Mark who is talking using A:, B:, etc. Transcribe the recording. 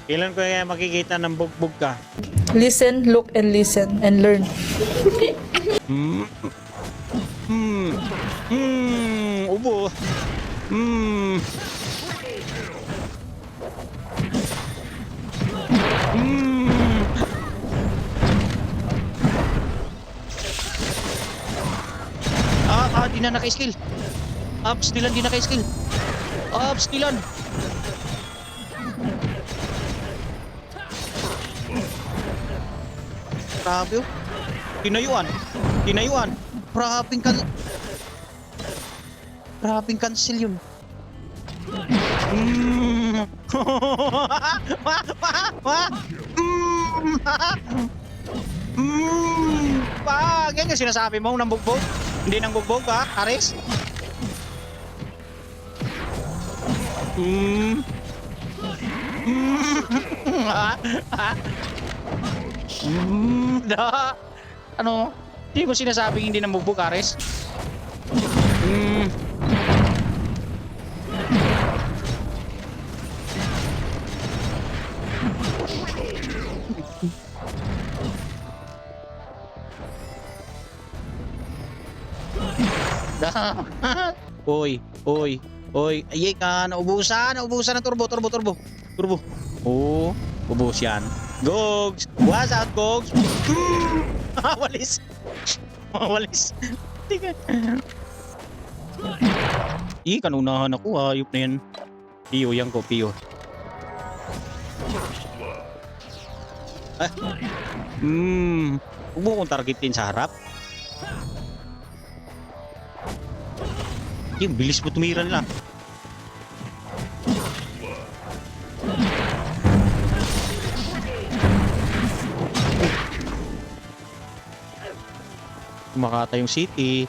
A: Kailan ko kaya makikita ng bugbog ka?
B: Listen, look, and listen, and learn.
A: Hmm. Ubo. Hmm. Di na naka-skill. Stilan, di naka-skill. Stilan. Grabe oh. Tinayuan. Grabing cancel yun. Ganyan sinasabi mo nang bugbog? Hindi nang bugbog ha, Aris? Ano? Hindi ko sinasabing hindi nang bugbog, Aris? Oy. Ayay ka, naubusan ng turbo. Oh, ubus yan. Gogs! What's up, Gogs? Walis. Tika. Kanunahan ako, ayop na yan. Piyo. Huwag mo kong targetin sa harap. Bilis mo tumira nila. Kumakata yung city.